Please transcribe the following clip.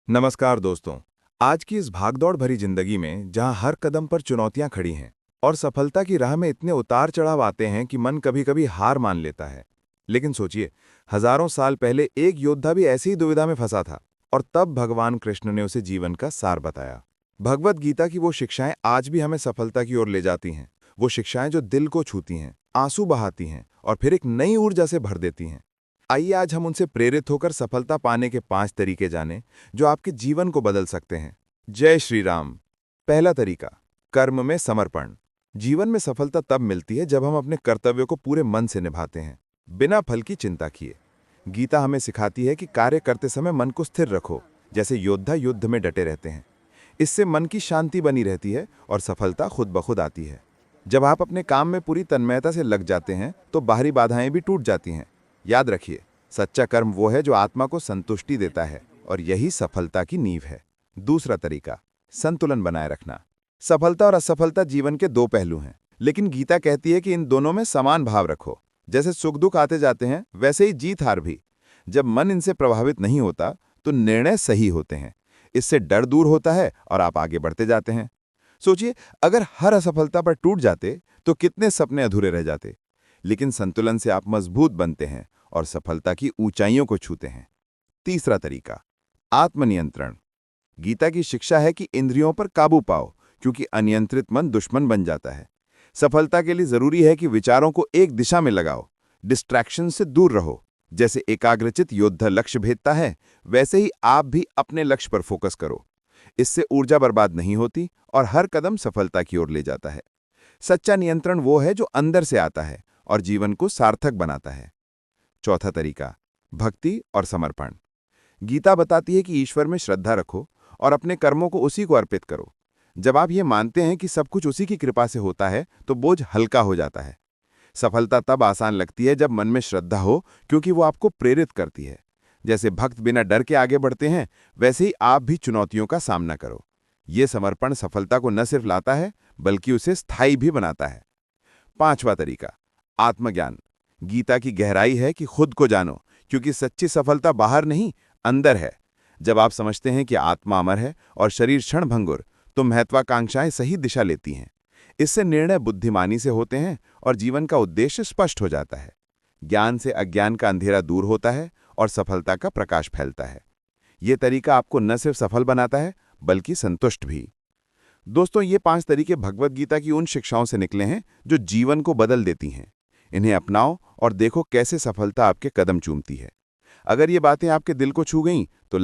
नमस्कार दोस्तों। आज की इस भागदौड़ भरी जिंदगी में जहां हर कदम पर चुनौतियां खड़ी हैं और सफलता की राह में इतने उतार चढ़ाव आते हैं कि मन कभी-कभी हार मान लेता है। लेकिन सोचिए, हजारों साल पहले एक योद्धा भी ऐसी ही दुविधा में फंसा था और तब भगवान कृष्ण ने उसे जीवन का सार बताया। भगवत गीता की वो शिक्षाएं आज भी हमें सफलता की ओर ले जाती हैं। वो शिक्षाएं जो दिल को छूती हैं, आंसू बहाती हैं और फिर एक नई ऊर्जा से भर देती हैं। आइए आज हम उनसे प्रेरित होकर सफलता पाने के 5 तरीके जानें जो आपके जीवन को बदल सकते हैं। जय श्री राम। पहला तरीका, कर्म में समर्पण। जीवन में सफलता तब मिलती है जब हम अपने कर्तव्यों को पूरे मन से निभाते हैं, बिना फल की चिंता किए। गीता हमें सिखाती है कि कार्य करते समय मन को स्थिर रखो, जैसे योद्धा युद्ध में डटे रहते हैं। इससे मन की शांति बनी रहती है और सफलता खुद ब खुद आती है। जब आप अपने काम में पूरी तन्मयता से लग जाते हैं तो बाहरी बाधाएं भी टूट जाती हैं। याद रखिए, सच्चा कर्म वो है जो आत्मा को संतुष्टि देता है और यही सफलता की नींव है। दूसरा तरीका, संतुलन बनाए रखना। सफलता और असफलता जीवन के दो पहलू हैं, लेकिन गीता कहती है कि इन दोनों में समान भाव रखो। जैसे सुख दुख आते जाते हैं, वैसे ही जीत हार भी। जब मन इनसे प्रभावित नहीं होता तो निर्णय सही होते हैं। इससे डर दूर होता है और आप आगे बढ़ते जाते हैं। सोचिए, अगर हर असफलता पर टूट जाते तो कितने सपने अधूरे रह जाते। लेकिन संतुलन से आप मजबूत बनते हैं और सफलता की ऊंचाइयों को छूते हैं। तीसरा तरीका, आत्मनियंत्रण। गीता की शिक्षा है कि इंद्रियों पर काबू पाओ, क्योंकि अनियंत्रित मन दुश्मन बन जाता है। सफलता के लिए जरूरी है कि विचारों को एक दिशा में लगाओ, डिस्ट्रैक्शन से दूर रहो। जैसे एकाग्रचित योद्धा लक्ष्य भेदता है, वैसे ही आप भी अपने लक्ष्य पर फोकस करो। इससे ऊर्जा बर्बाद नहीं होती और हर कदम सफलता की ओर ले जाता है। सच्चा नियंत्रण वो है जो अंदर से आता है और जीवन को सार्थक बनाता है। चौथा तरीका, भक्ति और समर्पण। गीता बताती है कि ईश्वर में श्रद्धा रखो और अपने कर्मों को उसी को अर्पित करो। जब आप ये मानते हैं कि सब कुछ उसी की कृपा से होता है तो बोझ हल्का हो जाता है। सफलता तब आसान लगती है जब मन में श्रद्धा हो, क्योंकि वो आपको प्रेरित करती है। जैसे भक्त बिना डर के आगे बढ़ते हैं, वैसे ही आप भी चुनौतियों का सामना करो। ये समर्पण सफलता को न सिर्फ लाता है, बल्कि उसे स्थायी भी बनाता है। पांचवा तरीका, आत्मज्ञान। गीता की गहराई है कि खुद को जानो, क्योंकि सच्ची सफलता बाहर नहीं, अंदर है। जब आप समझते हैं कि आत्मा अमर है और शरीर क्षणभंगुर, तो महत्वाकांक्षाएं सही दिशा लेती हैं। इससे निर्णय बुद्धिमानी से होते हैं और जीवन का उद्देश्य स्पष्ट हो जाता है। ज्ञान से अज्ञान का अंधेरा दूर होता है और सफलता का प्रकाश फैलता है। ये तरीका आपको न सिर्फ सफल बनाता है, बल्कि संतुष्ट भी। दोस्तों, ये 5 तरीके भगवत गीता की उन शिक्षाओं से निकले हैं जो जीवन को बदल देती हैं। इन्हें अपनाओ और देखो कैसे सफलता आपके कदम चूमती है। अगर ये बातें आपके दिल को छू गईं तो